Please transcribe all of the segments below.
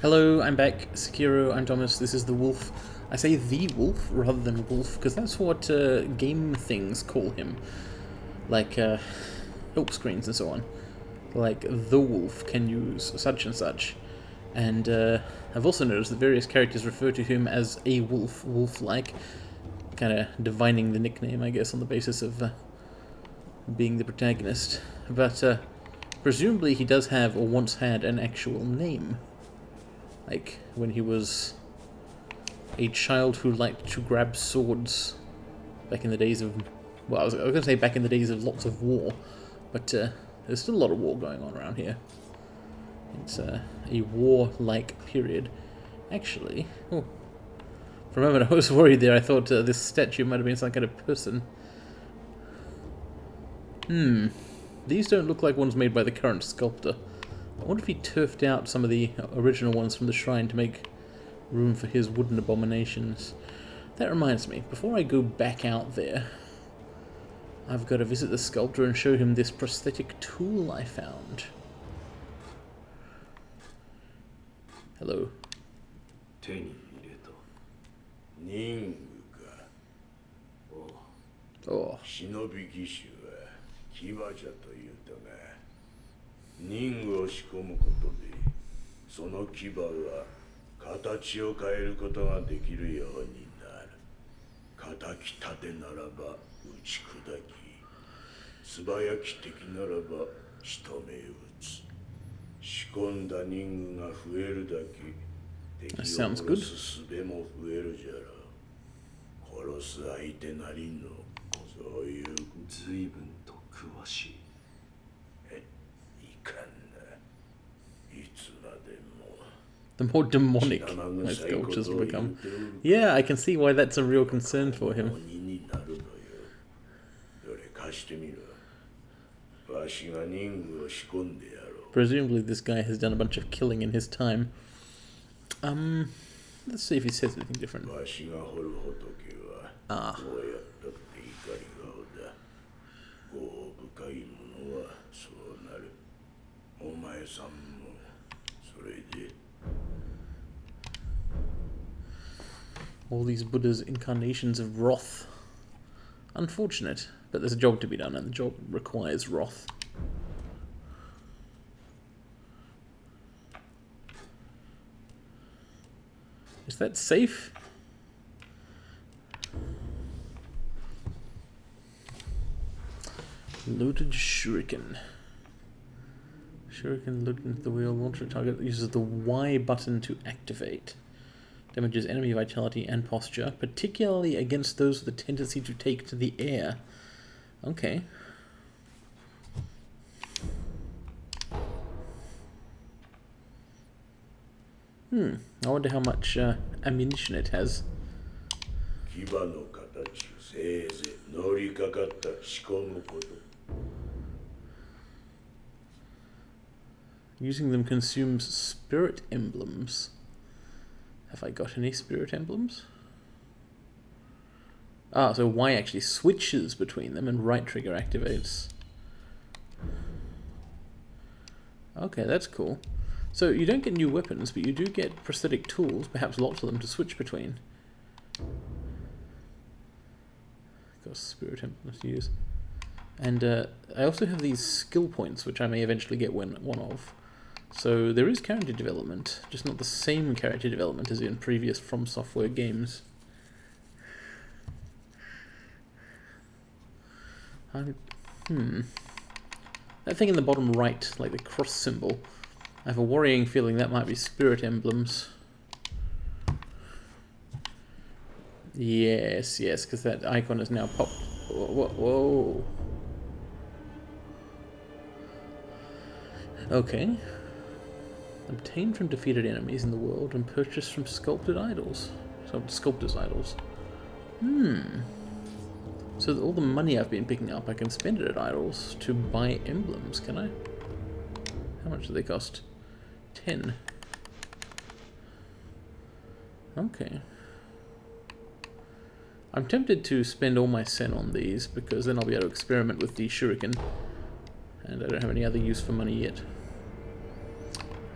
Hello, I'm back. Sekiro, I'm Thomas. This is the Wolf. I say the Wolf rather than Wolf because that's what game things call him. Like help screens and so on. Like the Wolf can use such and such. And I've also noticed that various characters refer to him as a wolf, wolf-like, kind of divining the nickname, I guess, on the basis of being the protagonist. But presumably he does have, or once had, an actual name. Like when he was a child who liked to grab swords back in the days of, well, I was going to say back in the days of lots of war, but there's still a lot of war going on around here. It's a war-like period. Actually, oh, for a moment I was worried there. I thought this statue might have been some kind of person. These don't look like ones made by the current sculptor. I wonder if he turfed out some of the original ones from the shrine to make room for his wooden abominations. That reminds me, before I go back out there, I've got to visit the sculptor and show him this prosthetic tool I found. Hello. 手に入れた忍具か。Oh. 忍び義手は騎馬じゃと言うたが、忍具を仕込むことでその騎馬は形を変えることができるようになる。敵立てならば打ち砕き、素早き敵ならば仕留め撃つ。仕込んだ忍具が増えるだけ敵を殺す術も増えるじゃろう。殺す相手なりのそういう随分と詳しい。いかんな。いつまでも。The more demonic my sculptures will become. Yeah, I can see why that's a real concern for him. Presumably this guy has done a bunch of killing in his time. Let's see if he says anything different. Ah. All these Buddhas incarnations of wrath. Unfortunate, but there's a job to be done and the job requires wrath. Is that safe? Loaded shuriken. Shuriken loaded into the wheel. Launcher target uses the Y button to activate. Damages enemy vitality and posture, particularly against those with a tendency to take to the air. Okay. I wonder how much ammunition it has. Using them consumes spirit emblems. Have I got any spirit emblems? Ah, so Y actually switches between them and right trigger activates. Okay, that's cool. So you don't get new weapons, but you do get prosthetic tools, perhaps lots of them to switch between. Got spirit emblems to use. And I also have these skill points, which I may eventually get one of. So there is character development, just not the same character development as in previous From Software games. That thing in the bottom right, like the cross symbol, I have a worrying feeling that might be spirit emblems. Yes, because that icon is now popped. Whoa. Okay. Obtained from defeated enemies in the world and purchased from sculpted idols. So, sculptors' idols. So all the money I've been picking up, I can spend it at idols to buy emblems, can I? How much do they cost? 10. Okay. I'm tempted to spend all my sen on these, because then I'll be able to experiment with the shuriken. And I don't have any other use for money yet.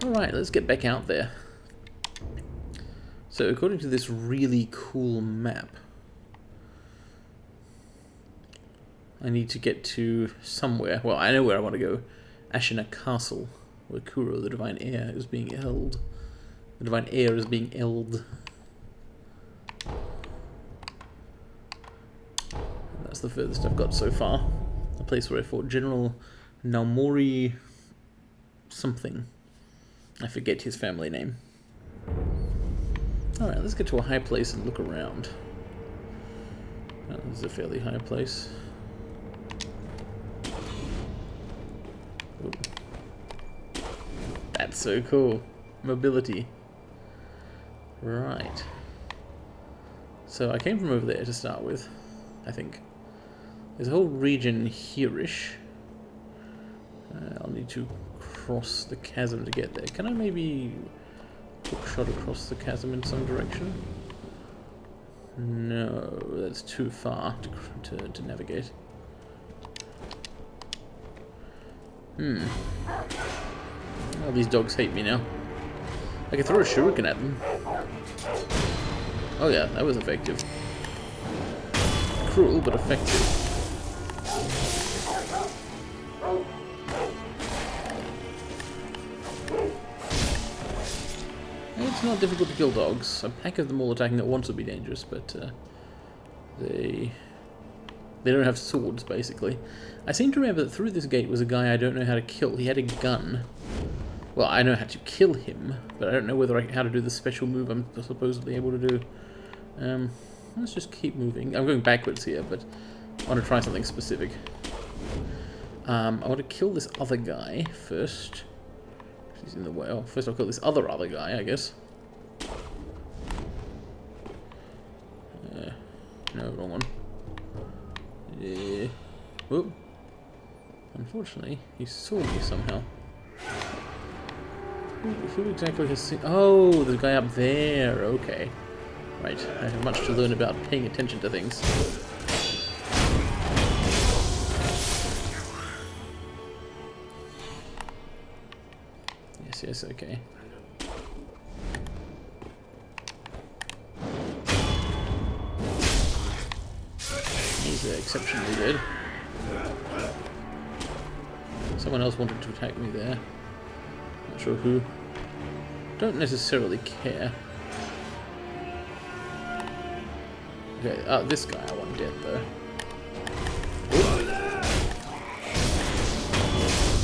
Alright, let's get back out there. So, according to this really cool map, I need to get to somewhere. Well, I know where I want to go. Ashina Castle, where Kuro, the Divine Heir, is being held. The Divine Heir is being held. And that's the furthest I've got so far. The place where I fought General Naomori something. I forget his family name. Alright, let's get to a high place and look around. Oh, this is a fairly high place. Ooh. That's so cool. Mobility. Right. So I came from over there to start with, I think. There's a whole region here-ish. I'll need to cross the chasm to get there. Can I maybe hook shot across the chasm in some direction? No, that's too far to navigate. Oh, these dogs hate me now. I can throw a shuriken at them. Oh yeah, that was effective. Cruel, but effective. It's not difficult to kill dogs. A pack of them all attacking at once would be dangerous, but they don't have swords, basically. I seem to remember that through this gate was a guy I don't know how to kill. He had a gun. Well, I know how to kill him, but I don't know how to do the special move I'm supposedly able to do. Let's just keep moving. I'm going backwards here, but I want to try something specific. I want to kill this other guy first. He's in the way. Oh, first I'll kill this other guy, I guess. No, wrong one. Yeah. Whoop. Unfortunately, he saw me somehow. Who exactly has seen... Oh, the guy up there. Okay. Right. I have much to learn about paying attention to things. Yes, okay. He's exceptionally dead. Someone else wanted to attack me there. Not sure who. Don't necessarily care. Okay, this guy I want dead though.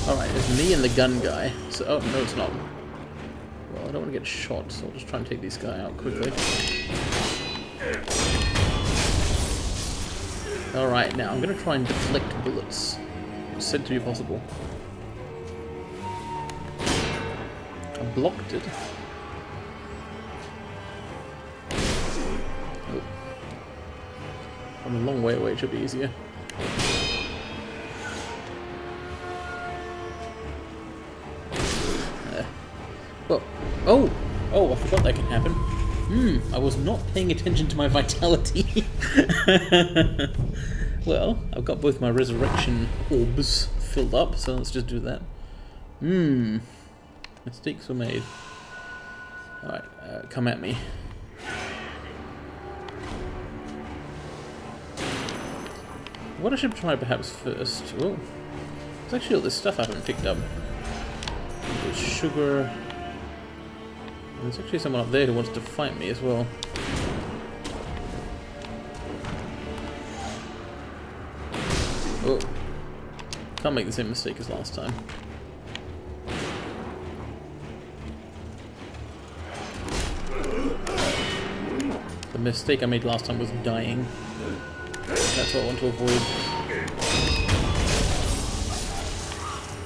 Alright, it's me and the gun guy. So, oh, no it's not. Well, I don't want to get shot, so I'll just try and take this guy out quickly. Alright, now I'm going to try and deflect bullets. It's said to be possible. I blocked it. Oh. I'm a long way away, it should be easier. Well, oh, I forgot that can happen. I was not paying attention to my vitality. Well, I've got both my resurrection orbs filled up, so let's just do that. Mistakes were made. Alright, come at me. What I should try perhaps first... Oh, there's actually all this stuff I haven't picked up. There's sugar... There's actually someone up there who wants to fight me as well. Oh. Can't make the same mistake as last time. The mistake I made last time was dying. That's what I want to avoid.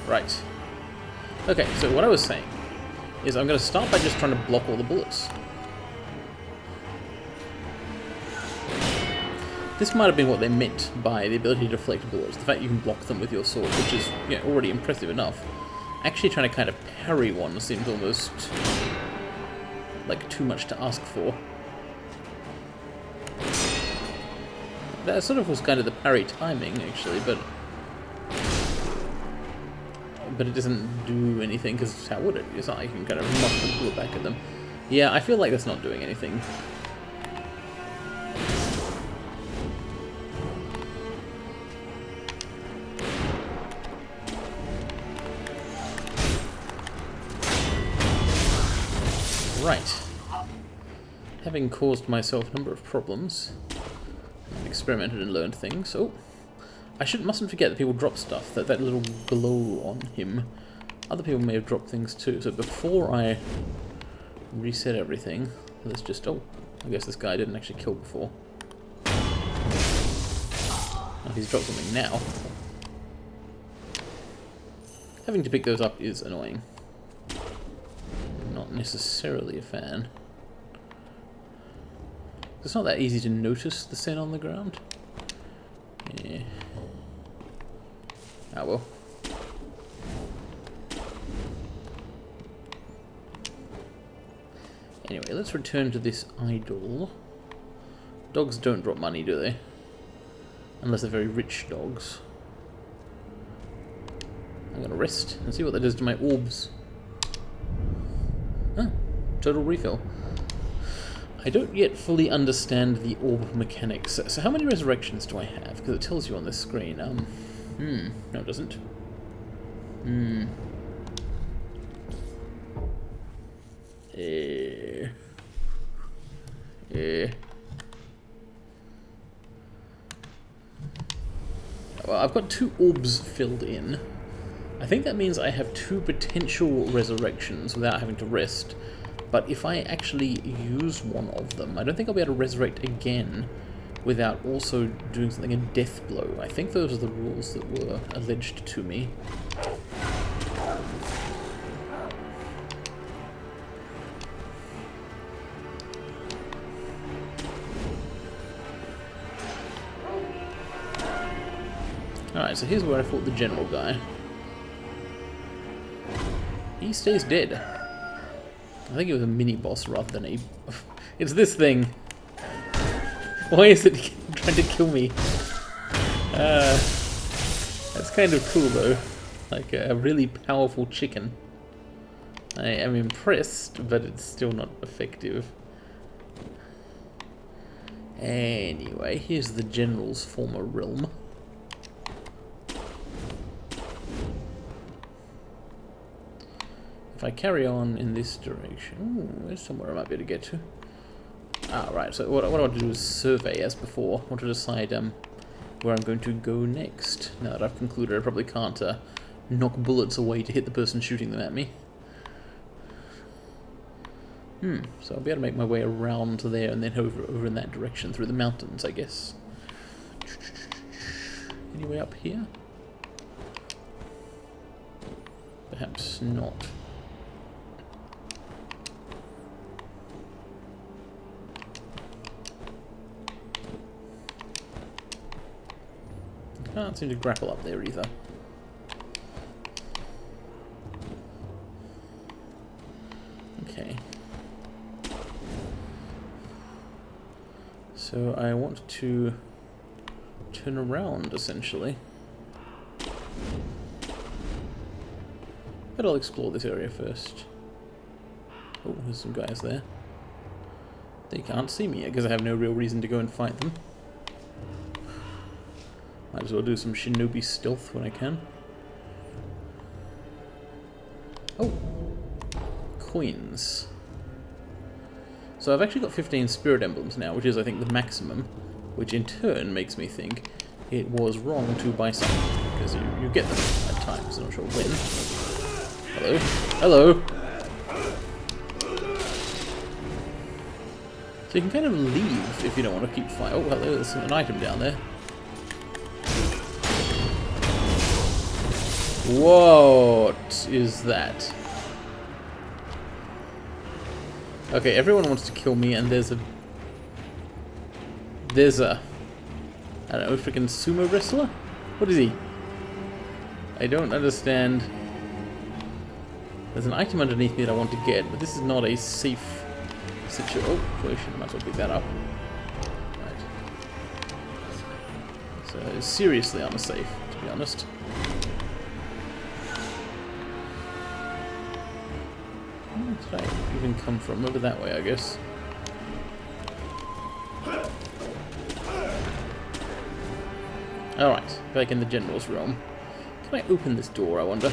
Right. Okay, so what I was saying is I'm going to start by just trying to block all the bullets. This might have been what they meant by the ability to deflect bullets. The fact you can block them with your sword, which is already impressive enough. Actually trying to kind of parry one seems almost like too much to ask for. That sort of was kind of the parry timing, actually, but it doesn't do anything, because how would it? It's not like you can kind of knock the bullet back at them. Yeah, I feel like that's not doing anything. Right. Having caused myself a number of problems, I've experimented and learned things. Oh, mustn't forget that people drop stuff. That little glow on him. Other people may have dropped things too. So before I reset everything, let's just... Oh, I guess this guy didn't actually kill before. Oh, he's dropped something now. Having to pick those up is annoying. Not necessarily a fan. It's not that easy to notice the scent on the ground. Yeah. Ah well. Anyway, let's return to this idol. Dogs don't drop money, do they? Unless they're very rich dogs. I'm gonna rest and see what that does to my orbs. Ah, total refill. I don't yet fully understand the orb mechanics. So how many resurrections do I have? Because it tells you on this screen. No it doesn't. Well, I've got 2 orbs filled in. I think that means I have 2 potential resurrections without having to rest. But if I actually use one of them, I don't think I'll be able to resurrect again without also doing something a death blow. I think those are the rules that were alleged to me. Alright, so here's where I fought the general guy. He stays dead. I think it was a mini-boss rather than a... It's this thing! Why is it trying to kill me? That's kind of cool though. Like a really powerful chicken. I am impressed, but it's still not effective. Anyway, here's the general's former realm. If I carry on in this direction... there's somewhere I might be able to get to. Ah, right, so what I want to do is survey as before. I want to decide where I'm going to go next. Now that I've concluded I probably can't knock bullets away to hit the person shooting them at me. So I'll be able to make my way around there and then over in that direction through the mountains, I guess. Any way up here? Perhaps not. Can't seem to grapple up there either. Okay. So I want to turn around, essentially. But I'll explore this area first. Oh, there's some guys there. They can't see me yet because I have no real reason to go and fight them. Might as well do some shinobi stealth when I can. Oh! Coins. So I've actually got 15 spirit emblems now, which is I think the maximum, which in turn makes me think it was wrong to buy some, because you get them at times, I'm not sure when. Hello? Hello! So you can kind of leave if you don't want to keep fighting. Oh, hello, there's an item down there. What is that? Okay, everyone wants to kill me, and there's a I don't know, freaking sumo wrestler? What is he? I don't understand. There's an item underneath me that I want to get, but this is not a safe situation. I might as well pick that up. Right. So it's seriously unsafe, to be honest. Where did I even come from? Over that way, I guess. Alright, back in the General's realm. Can I open this door, I wonder?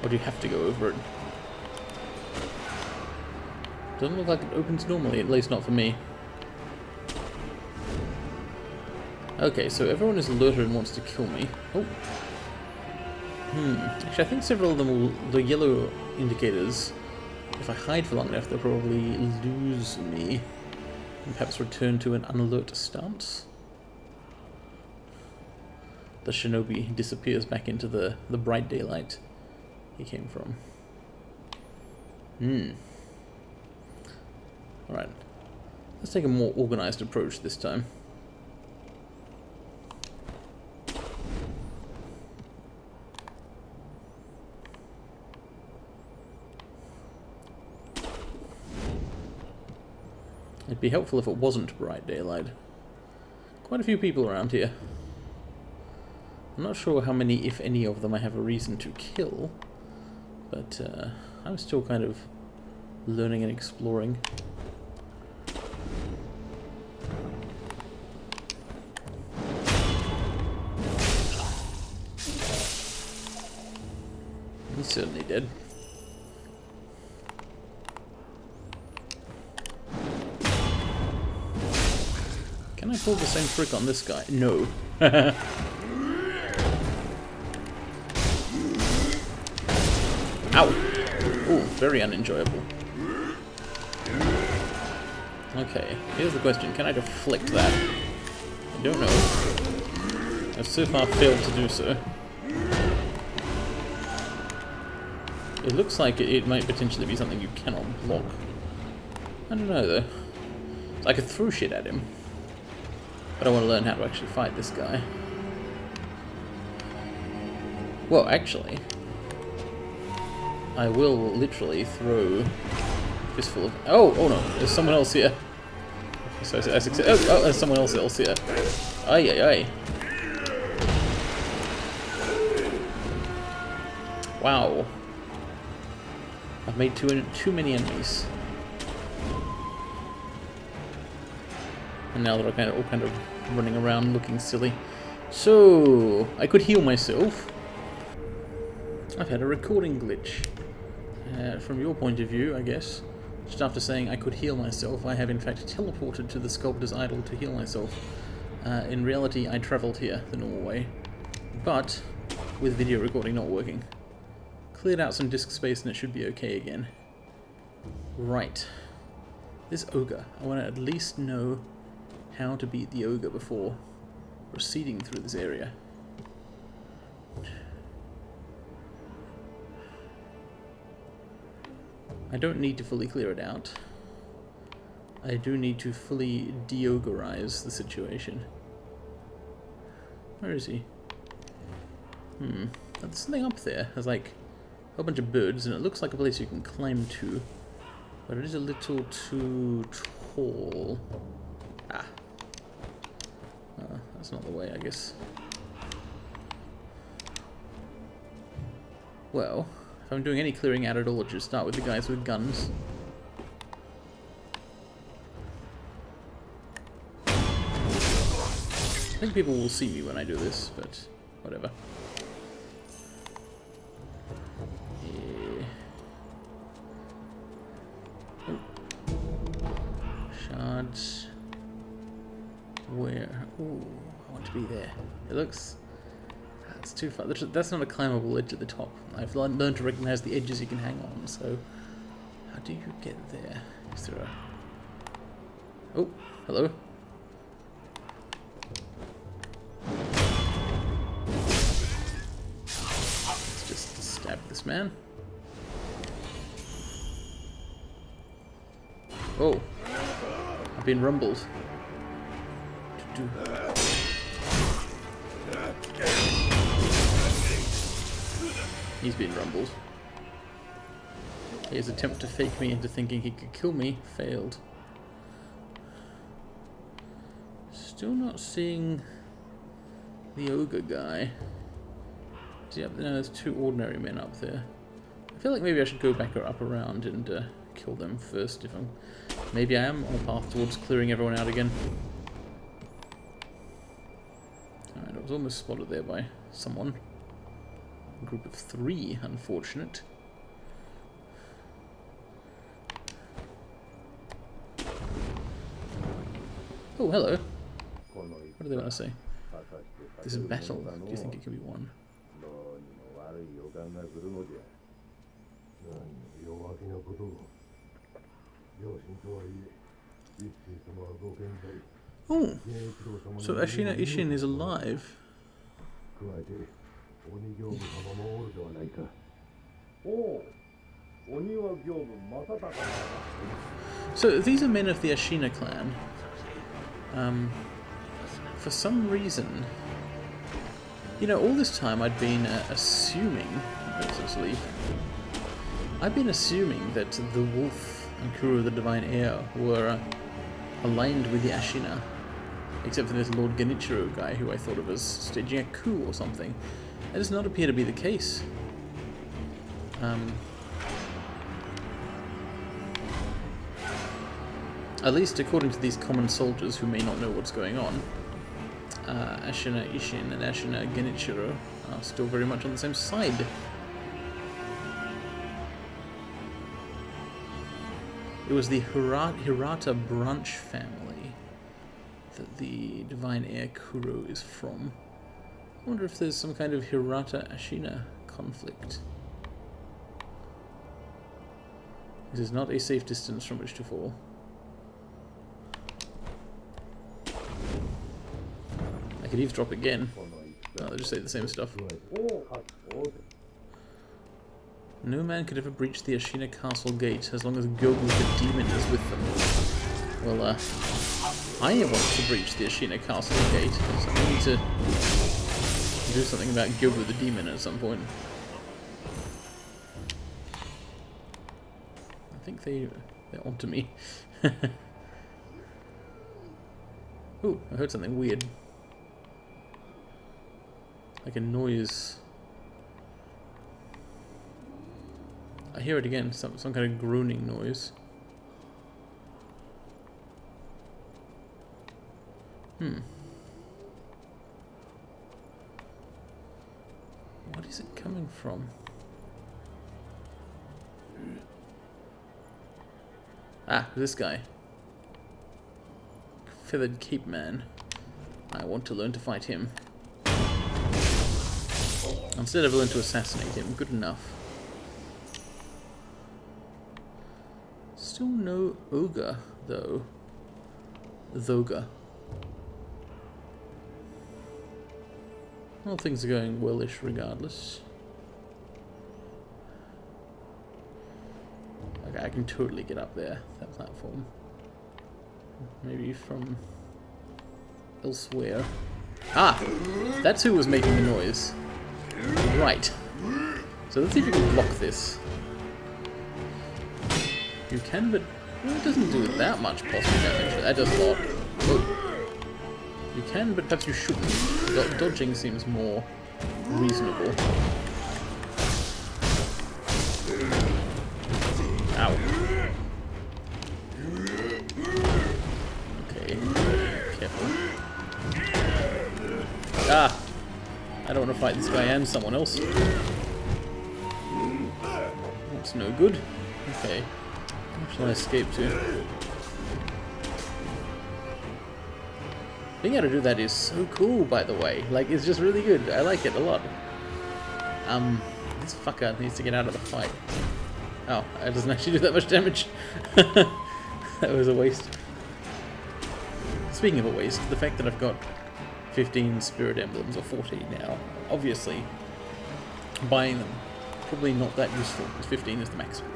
Or do you have to go over it? Doesn't look like it opens normally, at least not for me. Okay, so everyone is alerted and wants to kill me. Oh. Actually, I think several of them will... The yellow indicators, if I hide for long enough, they'll probably lose me. And perhaps return to an unalert stance. The shinobi disappears back into the bright daylight he came from. Alright. Let's take a more organized approach this time. It'd be helpful if it wasn't bright daylight. Quite a few people around here. I'm not sure how many, if any, of them I have a reason to kill, but I'm still kind of learning and exploring. He's certainly dead. Can I pull the same trick on this guy? No. Ow! Ooh, very unenjoyable. Okay, here's the question. Can I deflect that? I don't know. I've so far failed to do so. It looks like it might potentially be something you cannot block. I don't know, though. So I could throw shit at him. But I want to learn how to actually fight this guy. Well, actually... I will literally throw a fistful of... Oh no, there's someone else here. So there's someone else here. Ay. Wow. I've made too many enemies. And now they're all kind of running around looking silly. So, I could heal myself. I've had a recording glitch. From your point of view, I guess, just after saying I could heal myself, I have in fact teleported to the sculptor's idol to heal myself. In reality, I travelled here the normal way, but with video recording not working. Cleared out some disk space and it should be okay again. Right. This ogre. I want to at least know how to beat the ogre before proceeding through this area. I don't need to fully clear it out. I do need to fully de-ogreize the situation. Where is he? There's something up there. There's like a whole bunch of birds, and it looks like a place you can climb to. But it is a little too tall. Ah. That's not the way, I guess. Well... If I'm doing any clearing out at all, just start with the guys with guns. I think people will see me when I do this, but whatever. Yeah. Oh. Shards. Where? Ooh, I want to be there. It looks... It's too far. That's not a climbable edge at the top. I've learned to recognize the edges you can hang on, so... How do you get there? Is there a... Oh, hello? Let's just stab this man. Oh. I've been rumbled. He's been rumbled. His attempt to fake me into thinking he could kill me failed. Still not seeing the ogre guy. Is he up there? No, there's two ordinary men up there. feel like maybe I should go back up around and kill them first. If I'm, maybe I am on a path towards clearing everyone out again. Alright, I was almost spotted there by someone. A group of 3, unfortunate. Oh, hello. What do they want to say? This is battle. Do you think it can be won? Oh, so Ashina Ishin is alive. So these are men of the Ashina clan. For some reason, you know, all this time I'd been assuming, I've been assuming that the Wolf and Kuro the Divine Heir were aligned with the Ashina, except for this Lord Genichiro guy who I thought of as staging a coup or something. That does not appear to be the case. At least according to these common soldiers who may not know what's going on, Ashina Ishin and Ashina Genichiro are still very much on the same side. It was the Hirata branch family that the Divine Heir Kuro is from. I wonder if there's some kind of Hirata-Ashina conflict. This is not a safe distance from which to fall. I could eavesdrop again. Oh, they'll just say the same stuff. No man could ever breach the Ashina castle gate as long as Gyogu the demon is with them. Well, I want to breach the Ashina castle gate, so I need to do something about Gyogu the demon at some point. I think they're onto me. Ooh, I heard something weird. Like a noise. I hear it again, some kind of groaning noise. What is it coming from? Ah, this guy. Feathered Cape Man. I want to learn to fight him. Instead I've learned to assassinate him. Good enough. Still no ogre, though. Thoga. Well, things are going well-ish regardless. Okay, I can totally get up there, that platform. Maybe from elsewhere. Ah! That's who was making the noise. Right. So let's see if we can block this. You can, but well, it doesn't do that much possible damage. That does a lot. Oh. You can, but perhaps you shouldn't. Dodging seems more reasonable. Ow. Okay. Careful. Ah! I don't want to fight this guy and someone else. That's no good. Okay. Where shall I escape to? Being able to do that is so cool, by the way. Like, it's just really good. I like it a lot. This fucker needs to get out of the fight. Oh, it doesn't actually do that much damage. That was a waste. Speaking of a waste, the fact that I've got 15 spirit emblems, or 40 now, obviously, buying them, probably not that useful, because 15 is the maximum.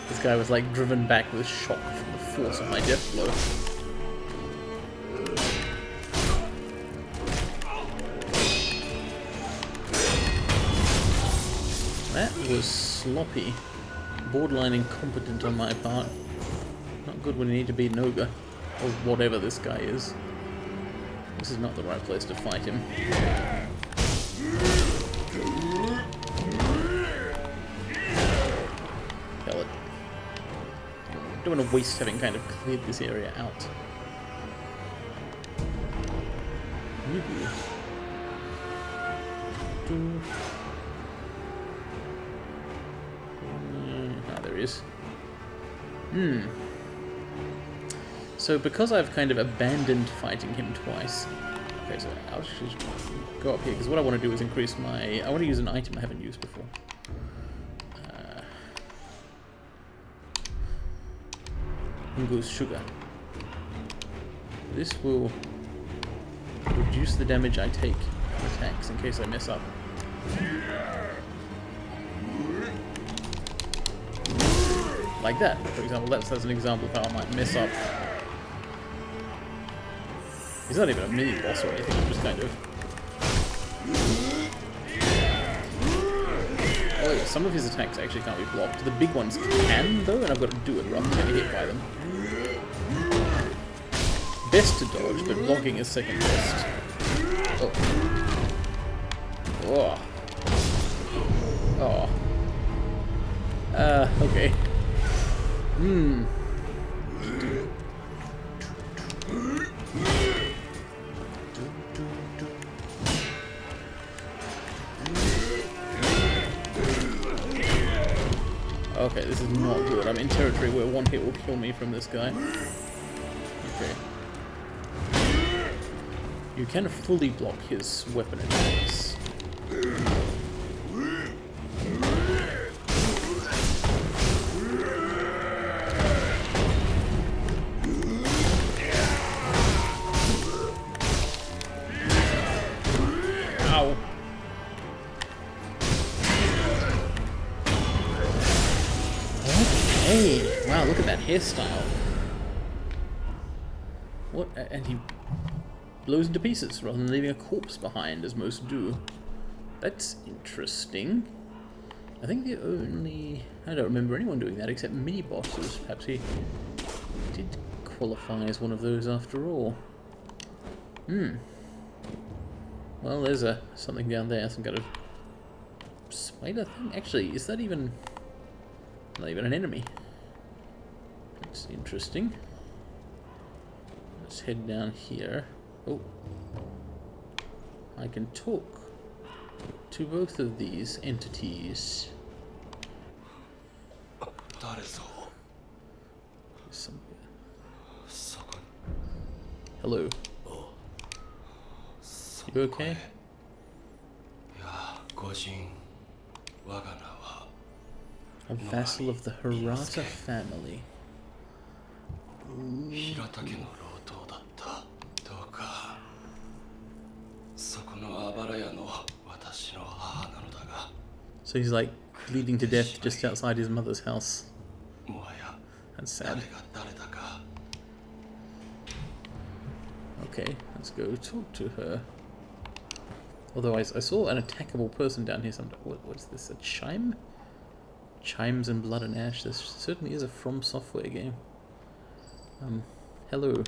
This guy was like driven back with shock from the force of my death blow. That was sloppy. Borderline incompetent on my part. Not good when you need to beat an ogre. Or whatever this guy is. This is not the right place to fight him. Hell it. Don't want to waste having kind of cleared this area out. Ah, there he is. So because I've kind of abandoned fighting him twice... Okay, so I'll just go up here, because what I want to do is increase my... I want to use an item I haven't used before. In goes sugar. This will reduce the damage I take from attacks in case I mess up. Like that, for example. That's an example of how I might mess up. He's not even a mini boss or anything, I'm just kind of... Oh yeah, some of his attacks actually can't be blocked. The big ones can, though, and I've got to do it rather than get hit by them. Best to dodge, but blocking is second best. Oh. Oh. Oh. Okay. Okay, this is not good. I'm in territory where one hit will kill me from this guy. Okay. You can fully block his weapon attacks. Ow. Okay. Wow, look at that hairstyle. What? And he blows into pieces rather than leaving a corpse behind, as most do. That's interesting. I think the only... I don't remember anyone doing that except mini-bosses. Perhaps he did qualify as one of those after all. Well, there's something down there, some kind of spider thing. Actually, is that even... not even an enemy? That's interesting. Let's head down here. Oh. I can talk to both of these entities. Hello. You okay? A vassal of the Hirata family. So he's like bleeding to death just outside his mother's house. That's sad. Okay, let's go talk to her. Although I saw an attackable person down here. What's this? A chime? Chimes and Blood and Ash. This certainly is a From Software game. Hello.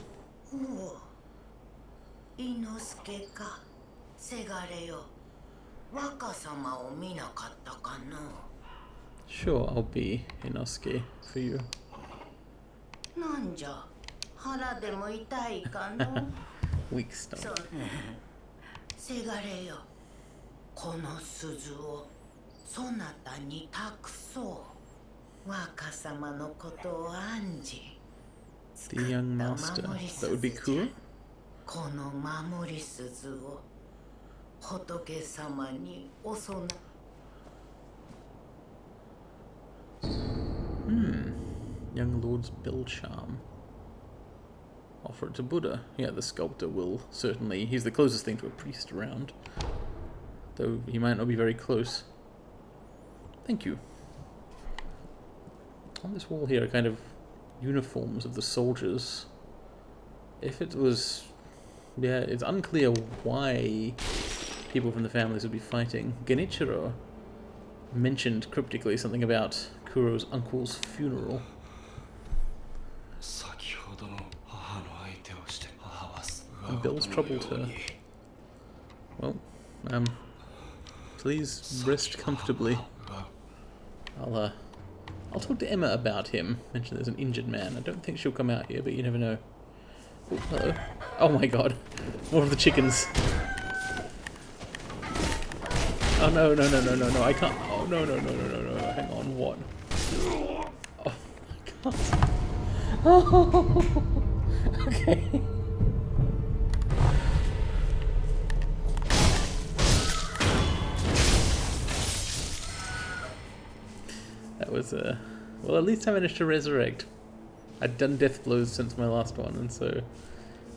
Sure, I'll be Inosuke for you. Weak stomach. せがれよ、この鈴をそなたに託そう。若様のことを案じ。 The young master. That would be cool. この守り鈴を仏様にお供え。Young Lord's bell charm. Offer it to Buddha. Yeah, the sculptor will certainly... He's the closest thing to a priest around. Though he might not be very close. Thank you. On this wall here are kind of uniforms of the soldiers. If it was... Yeah, it's unclear why people from the families would be fighting. Genichiro mentioned cryptically something about Kuro's uncle's funeral. The bell's troubled her. Well, please rest comfortably. I'll talk to Emma about him. Mention there's an injured man. I don't think she'll come out here, but you never know. Oh, hello. Oh my god. More of the chickens. Oh no, no, no, no, no, no, I can't. Oh no, no, no, no, no, no. Hang on, what? Oh my god. Oh, okay. That was well, at least I managed to resurrect. I'd done death blows since my last one, and so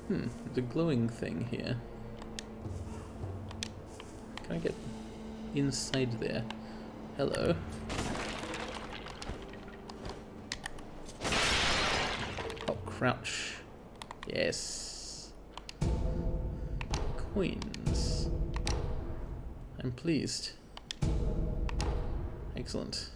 there's a glowing thing here. Can I get inside there? Hello. Oh, crouch. Yes. Coins. I'm pleased. Excellent.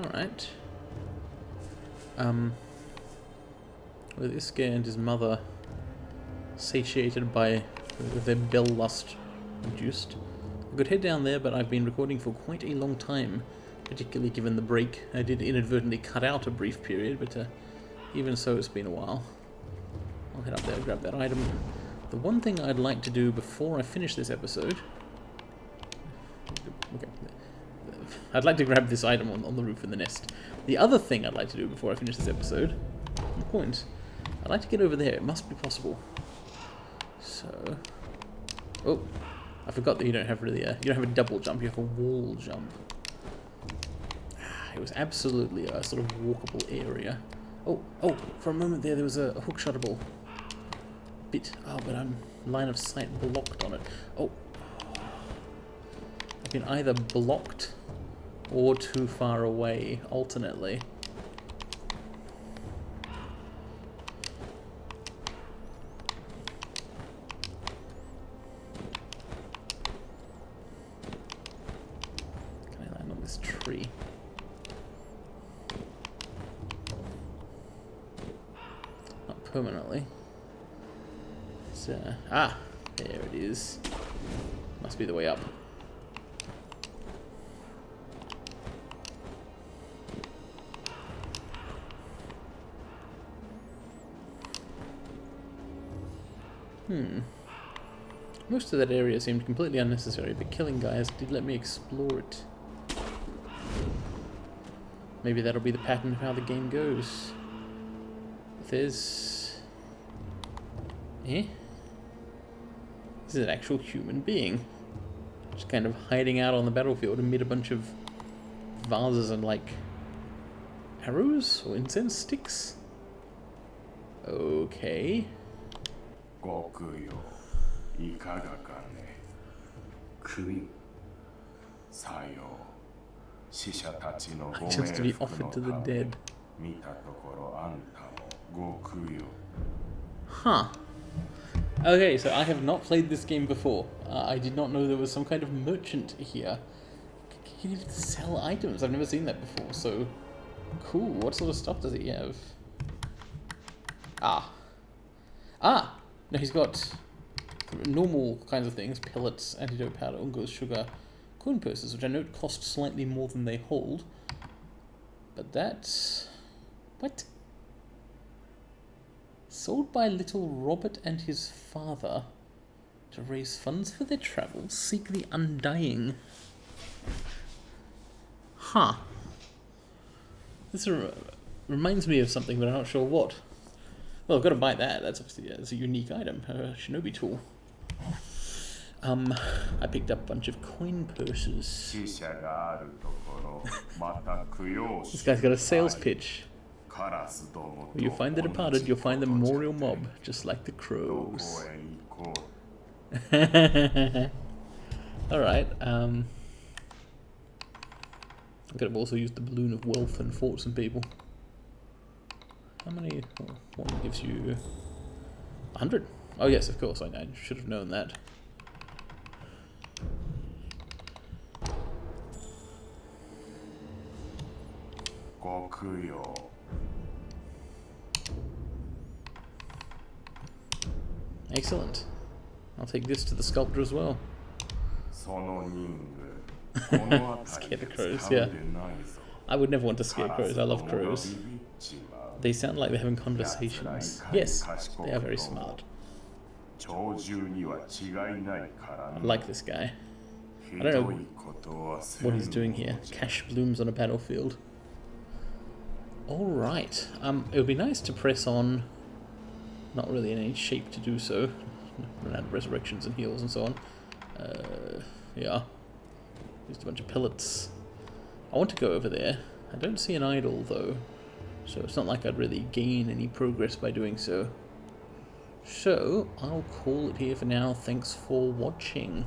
Alright. With Iske and his mother satiated by their bell lust induced, I could head down there, but I've been recording for quite a long time, particularly given the break. I did inadvertently cut out a brief period, but even so, it's been a while. I'll head up there and grab that item. The one thing I'd like to do before I finish this episode... Okay. I'd like to grab this item on the roof in the nest. The other thing I'd like to do before I finish this episode... Coins. I'd like to get over there. It must be possible. So... Oh, I forgot that you don't have really you don't have a double jump, you have a wall jump. It was absolutely a sort of walkable area. Oh, for a moment there was a hook-shottable bit. Oh, but I'm line of sight blocked on it. Oh. I've been either blocked or too far away, alternately. Can I land on this tree? Not permanently. It's, there it is. Must be the way up. Most of that area seemed completely unnecessary, but killing guys did let me explore it. Maybe that'll be the pattern of how the game goes. There's... Eh? This is an actual human being. Just kind of hiding out on the battlefield amid a bunch of vases and, like, arrows or incense sticks? Okay. Just to be offered to the dead. Huh. Okay, so I have not played this game before. I did not know there was some kind of merchant here. Can you sell items? I've never seen that before, so... Cool, what sort of stuff does he have? No, he's got normal kinds of things. Pellets, antidote powder, ungos, sugar, coin purses, which I note cost slightly more than they hold. But that's... What? Sold by little Robert and his father to raise funds for their travels. Seek the undying. Huh. This reminds me of something, but I'm not sure what. Well, I've got to buy that. That's obviously that's a unique item. A shinobi tool. I picked up a bunch of coin purses. This guy's got a sales pitch. Where you find the departed, you'll find the memorial mob, just like the crows. Alright, I could have also used the balloon of wealth and fought some people. How many? Oh, one gives you 100. Oh yes, of course, I should have known that. 僕よ Excellent. I'll take this to the sculptor as well. その任務この辺りで Scarecrows, 掴 yeah. んでないぞ I would never want to scare crows. I love crows. They sound like they're having conversations. Yes, they are very smart. 鳥獣には違いないから I な like this guy. ひ I don't know どいことはせん What he's doing here. Cash blooms on a battlefield. Alright. It would be nice to press on. Not really in any shape to do so. Run out of resurrections and heals and so on. Yeah. Just a bunch of pellets. I want to go over there. I don't see an idol though. So it's not like I'd really gain any progress by doing so. So, I'll call it here for now. Thanks for watching.